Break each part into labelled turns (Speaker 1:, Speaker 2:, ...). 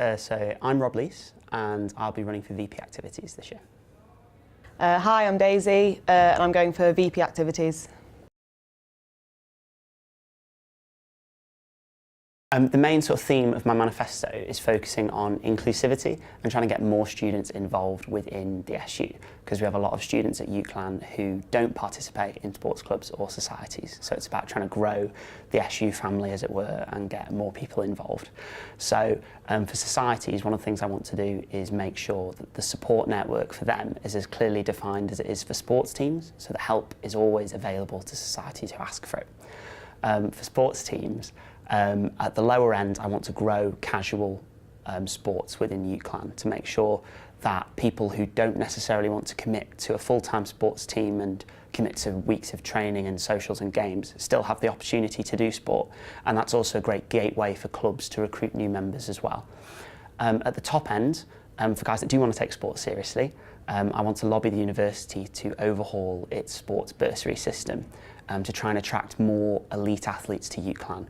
Speaker 1: So I'm Rob Leece and I'll be running for VP Activities this year.
Speaker 2: Hi, I'm Daisy and I'm going for VP Activities.
Speaker 1: The main sort of theme of my manifesto is focusing on inclusivity and trying to get more students involved within the SU, because we have a lot of students at UCLan who don't participate in sports clubs or societies. So it's about trying to grow the SU family, as it were, and get more people involved. So for societies, one of the things I want to do is make sure that the support network for them is as clearly defined as it is for sports teams, so that help is always available to societies who ask for it. For sports teams, at the lower end, I want to grow casual sports within UCLan to make sure that people who don't necessarily want to commit to a full-time sports team and commit to weeks of training and socials and games still have the opportunity to do sport. And that's also a great gateway for clubs to recruit new members as well. At the top end, for guys that do want to take sport seriously, I want to lobby the university to overhaul its sports bursary system to try and attract more elite athletes to UCLan.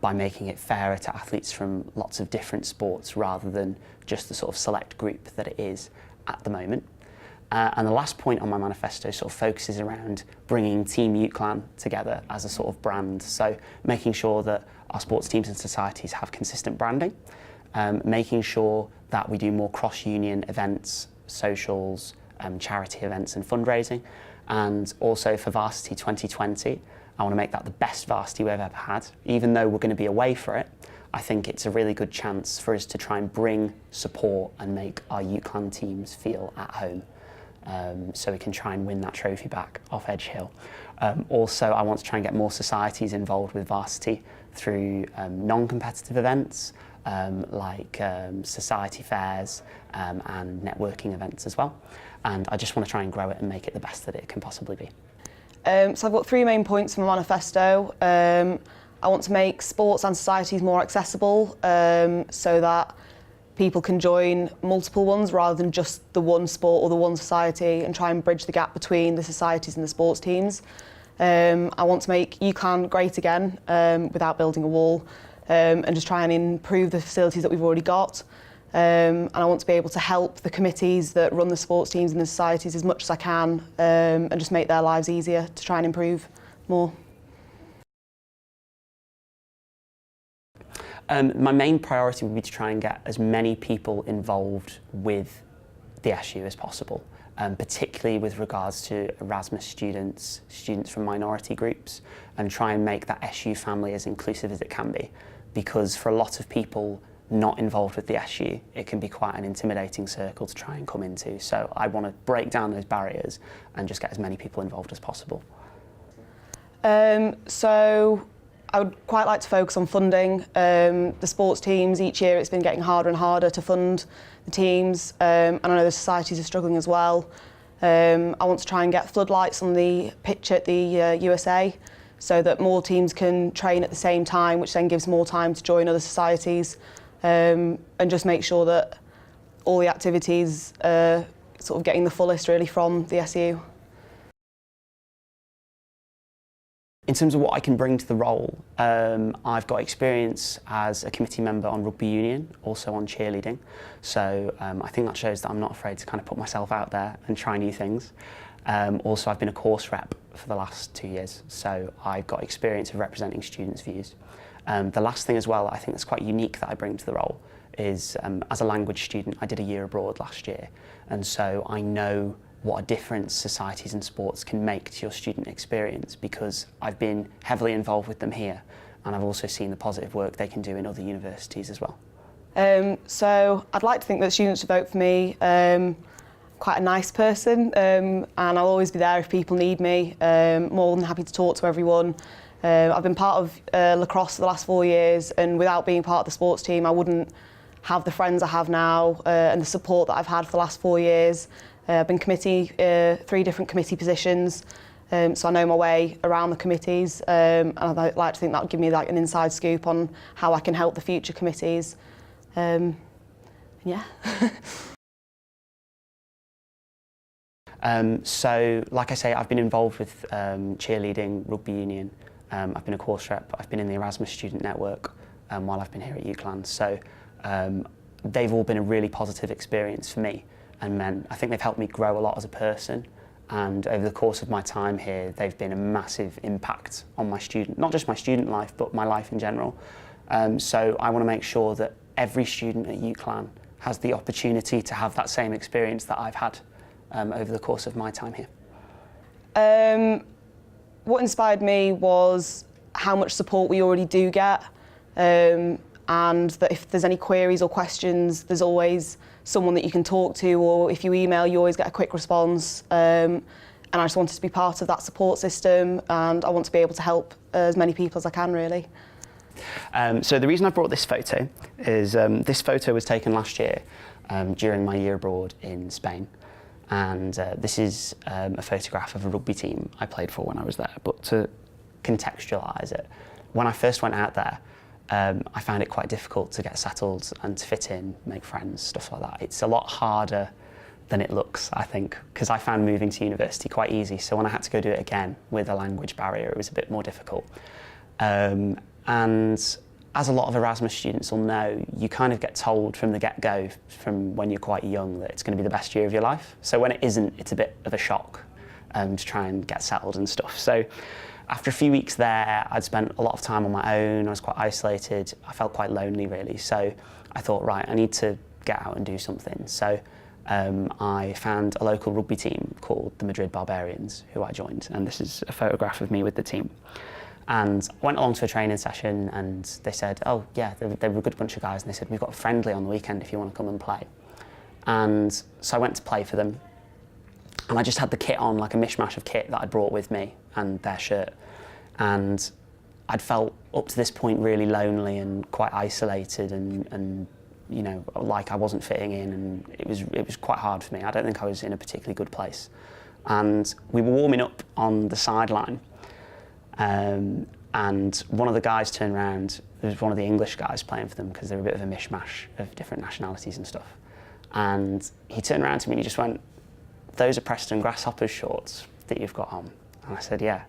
Speaker 1: By making it fairer to athletes from lots of different sports rather than just the sort of select group that it is at the moment. And the last point on my manifesto sort of focuses around bringing Team UCLan together as a sort of brand. So making sure that our sports teams and societies have consistent branding, making sure that we do more cross-union events, socials, charity events and fundraising. And also for Varsity 2020, I want to make that the best varsity we've ever had. Even though we're going to be away for it, I think it's a really good chance for us to try and bring support and make our UCLan teams feel at home, so we can try and win that trophy back off Edge Hill. Also, I want to try and get more societies involved with varsity through non-competitive events, like society fairs and networking events as well. And I just want to try and grow it and make it the best that it can possibly be.
Speaker 2: So I've got three main points from my manifesto. I want to make sports and societies more accessible so that people can join multiple ones rather than just the one sport or the one society, and try and bridge the gap between the societies and the sports teams. I want to make UCLan great again without building a wall, and just try and improve the facilities that we've already got. And I want to be able to help the committees that run the sports teams and the societies as much as I can, and just make their lives easier to try and improve more.
Speaker 1: My main priority would be to try and get as many people involved with the SU as possible, particularly with regards to Erasmus students, students from minority groups, and try and make that SU family as inclusive as it can be. Because for a lot of people not involved with the SU, it can be quite an intimidating circle to try and come into. So I want to break down those barriers and just get as many people involved as possible.
Speaker 2: So I would quite like to focus on funding the sports teams. Each year it's been getting harder and harder to fund the teams, and I know the societies are struggling as well. I want to try and get floodlights on the pitch at the USA so that more teams can train at the same time, which then gives more time to join other societies. And just make sure that all the activities are sort of getting the fullest really from the SU.
Speaker 1: In terms of what I can bring to the role, I've got experience as a committee member on rugby union, also on cheerleading. So I think that shows that I'm not afraid to kind of put myself out there and try new things. Also, I've been a course rep for the last 2 years, so I've got experience of representing students' views. The last thing as well I think that's quite unique that I bring to the role is, as a language student, I did a year abroad last year, and so I know what a difference societies and sports can make to your student experience, because I've been heavily involved with them here, and I've also seen the positive work they can do in other universities as well.
Speaker 2: So I'd like to think that students should vote for me. Quite a nice person, and I'll always be there if people need me. More than happy to talk to everyone. I've been part of lacrosse for the last 4 years, and without being part of the sports team I wouldn't have the friends I have now and the support that I've had for the last 4 years. I've been 3 different committee positions, so I know my way around the committees, and I'd like to think that would give me like an inside scoop on how I can help the future committees. Yeah.
Speaker 1: So, like I say, I've been involved with cheerleading, rugby union. I've been a course rep. I've been in the Erasmus student network while I've been here at UCLan. So they've all been a really positive experience for me, and I think they've helped me grow a lot as a person. And over the course of my time here, they've been a massive impact on my not just my student life, but my life in general. So I want to make sure that every student at UCLan has the opportunity to have that same experience that I've had over the course of my time here.
Speaker 2: What inspired me was how much support we already do get, and that if there's any queries or questions, there's always someone that you can talk to, or if you email, you always get a quick response. And I just wanted to be part of that support system, and I want to be able to help as many people as I can, really.
Speaker 1: So the reason I brought this photo is this photo was taken last year during my year abroad in Spain. And this is a photograph of a rugby team I played for when I was there. But to contextualise it, when I first went out there, I found it quite difficult to get settled and to fit in, make friends, stuff like that. It's a lot harder than it looks, I think, because I found moving to university quite easy. So when I had to go do it again with a language barrier, it was a bit more difficult. And as a lot of Erasmus students will know, you kind of get told from the get-go, from when you're quite young, that it's going to be the best year of your life. So when it isn't, it's a bit of a shock to try and get settled and stuff. So after a few weeks there, I'd spent a lot of time on my own. I was quite isolated. I felt quite lonely, really. So I thought, right, I need to get out and do something. So I found a local rugby team called the Madrid Barbarians, who I joined. And this is a photograph of me with the team. And I went along to a training session, and they said, oh yeah, they were a good bunch of guys, and they said, we've got a friendly on the weekend if you want to come and play. And so I went to play for them, and I just had the kit on, like a mishmash of kit that I'd brought with me, and their shirt. And I'd felt up to this point really lonely and quite isolated, and you know, like I wasn't fitting in, and it was quite hard for me. I don't think I was in a particularly good place. And we were warming up on the sideline, and one of the guys turned around. There was one of the English guys playing for them, because they're a bit of a mishmash of different nationalities and stuff. And he turned around to me and he just went, those are Preston Grasshoppers shorts that you've got on? And I said, yeah.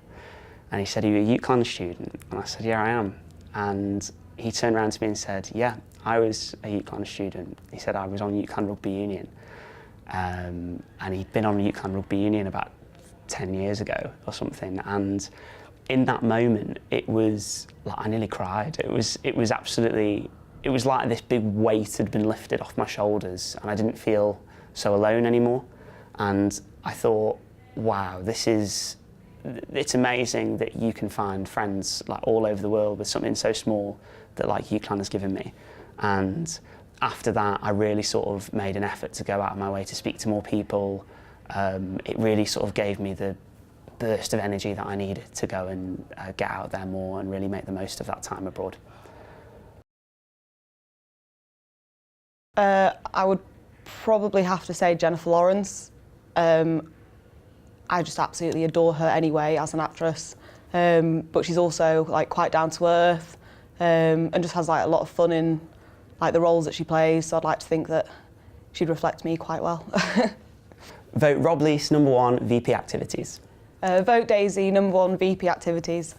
Speaker 1: And he said, are you a UCLan student? And I said, yeah, I am. And he turned around to me and said, yeah, I was a UCLan student. He said, I was on UCLan Rugby Union. And he'd been on UCLan Rugby Union about 10 years ago or something. And in that moment, it was like, I nearly cried. It was absolutely, it was like this big weight had been lifted off my shoulders, and I didn't feel so alone anymore. And I thought, wow, it's amazing that you can find friends like all over the world with something so small that like UCLan has given me. And after that, I really sort of made an effort to go out of my way to speak to more people. It really sort of gave me the burst of energy that I needed to go and get out there more and really make the most of that time abroad.
Speaker 2: I would probably have to say Jennifer Lawrence. I just absolutely adore her anyway as an actress, but she's also like quite down to earth, and just has like a lot of fun in like the roles that she plays. So I'd like to think that she'd reflect me quite well.
Speaker 1: Vote Rob Leece #1 VP Activities.
Speaker 2: Vote Daisy #1 VP Activities.